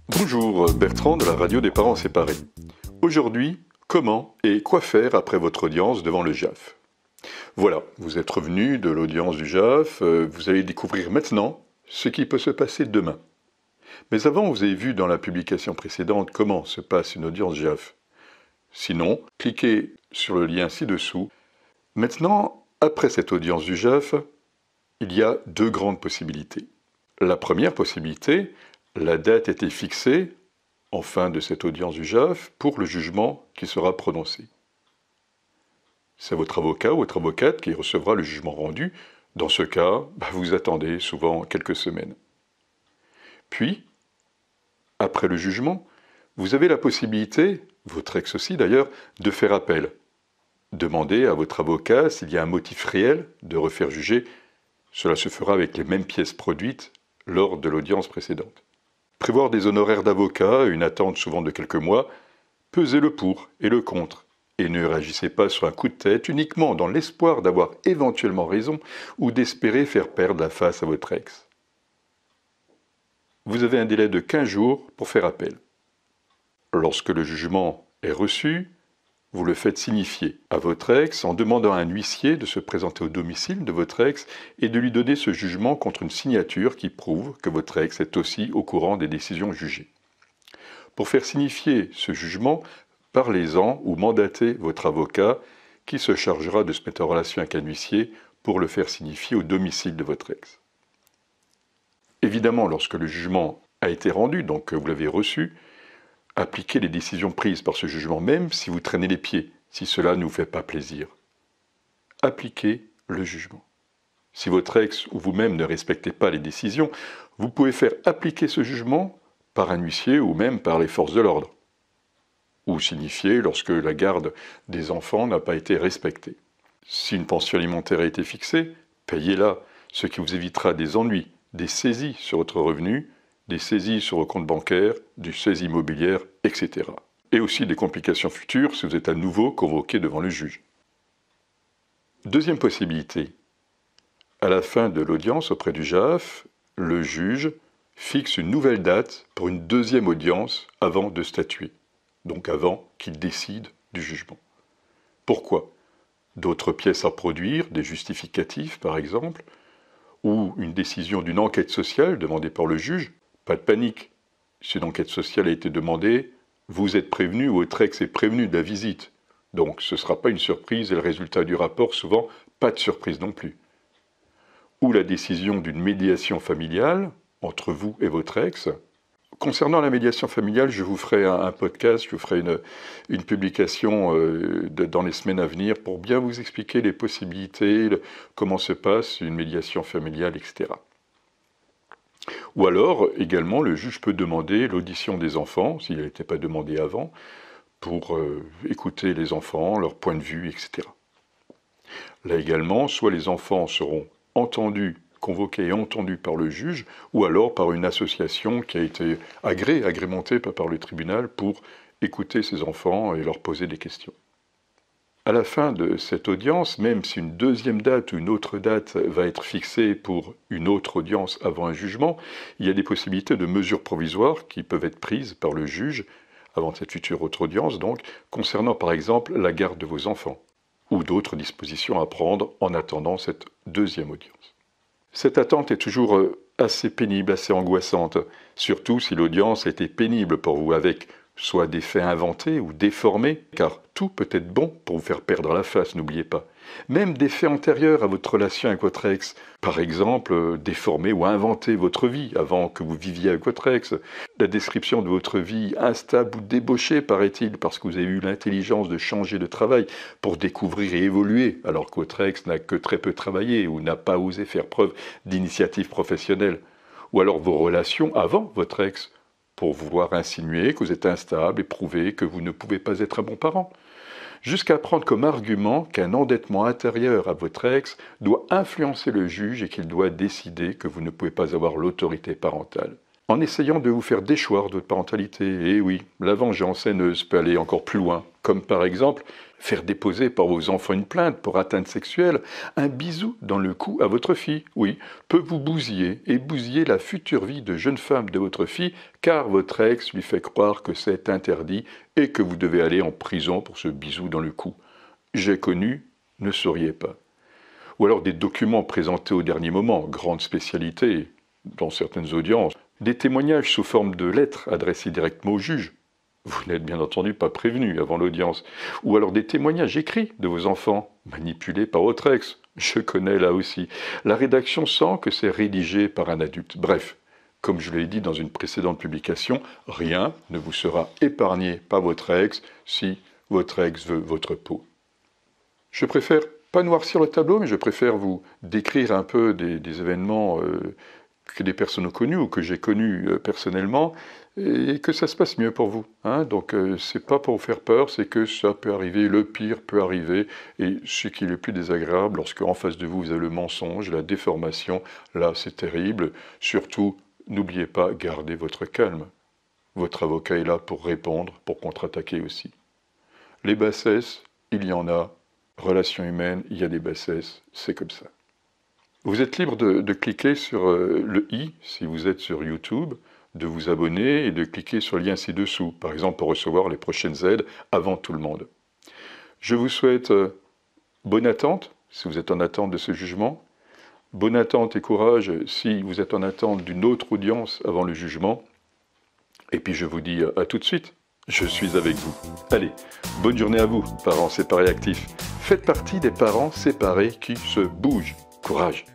Bonjour, Bertrand de la radio des parents séparés. Aujourd'hui, comment et quoi faire après votre audience devant le JAF? Voilà, vous êtes revenu de l'audience du JAF, vous allez découvrir maintenant ce qui peut se passer demain. Mais avant, vous avez vu dans la publication précédente comment se passe une audience JAF. Sinon, cliquez sur le lien ci-dessous. Maintenant, après cette audience du JAF, il y a deux grandes possibilités. La première possibilité, la date était fixée en fin de cette audience du JAF pour le jugement qui sera prononcé. C'est votre avocat ou votre avocate qui recevra le jugement rendu. Dans ce cas, vous attendez souvent quelques semaines. Puis, après le jugement, vous avez la possibilité, votre ex aussi d'ailleurs, de faire appel. Demandez à votre avocat s'il y a un motif réel de refaire juger. Cela se fera avec les mêmes pièces produites lors de l'audience précédente. Prévoir des honoraires d'avocat, une attente souvent de quelques mois, pesez le pour et le contre. Et ne réagissez pas sur un coup de tête uniquement dans l'espoir d'avoir éventuellement raison ou d'espérer faire perdre la face à votre ex. Vous avez un délai de 15 jours pour faire appel. Lorsque le jugement est reçu, vous le faites signifier à votre ex en demandant à un huissier de se présenter au domicile de votre ex et de lui donner ce jugement contre une signature qui prouve que votre ex est aussi au courant des décisions jugées. Pour faire signifier ce jugement, parlez-en ou mandatez votre avocat qui se chargera de se mettre en relation avec un huissier pour le faire signifier au domicile de votre ex. Évidemment, lorsque le jugement a été rendu, donc que vous l'avez reçu, appliquez les décisions prises par ce jugement, même si vous traînez les pieds, si cela ne vous fait pas plaisir. Appliquez le jugement. Si votre ex ou vous-même ne respectez pas les décisions, vous pouvez faire appliquer ce jugement par un huissier ou même par les forces de l'ordre, ou signifier lorsque la garde des enfants n'a pas été respectée. Si une pension alimentaire a été fixée, payez-la, ce qui vous évitera des ennuis, des saisies sur votre revenu, des saisies sur vos comptes bancaires, des saisies immobilières, etc. Et aussi des complications futures si vous êtes à nouveau convoqué devant le juge. Deuxième possibilité. À la fin de l'audience auprès du JAF, le juge fixe une nouvelle date pour une deuxième audience avant de statuer, donc avant qu'il décide du jugement. Pourquoi? D'autres pièces à produire, des justificatifs par exemple, ou une décision d'une enquête sociale demandée par le juge. Pas de panique. Si une enquête sociale a été demandée, vous êtes prévenu ou votre ex est prévenu de la visite. Donc ce ne sera pas une surprise et le résultat du rapport, souvent, pas de surprise non plus. Ou la décision d'une médiation familiale entre vous et votre ex. Concernant la médiation familiale, je vous ferai un podcast, je vous ferai une publication dans les semaines à venir pour bien vous expliquer les possibilités, comment se passe une médiation familiale, etc. Ou alors, également, le juge peut demander l'audition des enfants, s'il n'était pas demandé avant, pour écouter les enfants, leur point de vue, etc. Là également, soit les enfants seront entendus, convoqués et entendus par le juge, ou alors par une association qui a été agrémentée par le tribunal pour écouter ces enfants et leur poser des questions. À la fin de cette audience, même si une deuxième date ou une autre date va être fixée pour une autre audience avant un jugement, il y a des possibilités de mesures provisoires qui peuvent être prises par le juge avant cette future autre audience, donc, concernant par exemple la garde de vos enfants, ou d'autres dispositions à prendre en attendant cette deuxième audience. Cette attente est toujours assez pénible, assez angoissante, surtout si l'audience a été pénible pour vous avec soit des faits inventés ou déformés, car tout peut être bon pour vous faire perdre la face, n'oubliez pas. Même des faits antérieurs à votre relation avec votre ex, par exemple, déformer ou inventer votre vie avant que vous viviez avec votre ex, la description de votre vie instable ou débauchée, paraît-il, parce que vous avez eu l'intelligence de changer de travail pour découvrir et évoluer, alors que votre ex n'a que très peu travaillé ou n'a pas osé faire preuve d'initiative professionnelle. Ou alors vos relations avant votre ex, pour vouloir insinuer que vous êtes instable et prouver que vous ne pouvez pas être un bon parent. Jusqu'à prendre comme argument qu'un endettement intérieur à votre ex doit influencer le juge et qu'il doit décider que vous ne pouvez pas avoir l'autorité parentale. En essayant de vous faire déchoir de votre parentalité, et oui, la vengeance haineuse peut aller encore plus loin. comme par exemple faire déposer par vos enfants une plainte pour atteinte sexuelle, un bisou dans le cou à votre fille, oui, peut vous bousiller et bousiller la future vie de jeune femme de votre fille, car votre ex lui fait croire que c'est interdit et que vous devez aller en prison pour ce bisou dans le cou. J'ai connu, ne sauriez pas. Ou alors des documents présentés au dernier moment, grande spécialité dans certaines audiences, des témoignages sous forme de lettres adressées directement au juge. Vous n'êtes bien entendu pas prévenu avant l'audience. Ou alors des témoignages écrits de vos enfants, manipulés par votre ex. Je connais là aussi. La rédaction sent que c'est rédigé par un adulte. Bref, comme je l'ai dit dans une précédente publication, rien ne vous sera épargné par votre ex si votre ex veut votre peau. Je préfère pas noircir le tableau, mais je préfère vous décrire un peu des événements que des personnes ont connus ou que j'ai connus personnellement, et que ça se passe mieux pour vous. Donc c'est pas pour vous faire peur, c'est que ça peut arriver, le pire peut arriver, et ce qui est le plus désagréable, lorsque en face de vous, vous avez le mensonge, la déformation, là c'est terrible. Surtout, n'oubliez pas, gardez votre calme. Votre avocat est là pour répondre, pour contre-attaquer aussi. Les bassesses, il y en a. Relations humaines, il y a des bassesses, c'est comme ça. Vous êtes libre de cliquer sur le i si vous êtes sur YouTube, de vous abonner et de cliquer sur le lien ci-dessous, par exemple pour recevoir les prochaines aides avant tout le monde. Je vous souhaite bonne attente si vous êtes en attente de ce jugement, bonne attente et courage si vous êtes en attente d'une autre audience avant le jugement, et puis je vous dis à tout de suite. Je suis avec vous. Allez, bonne journée à vous, parents séparés actifs. Faites partie des parents séparés qui se bougent. Courage!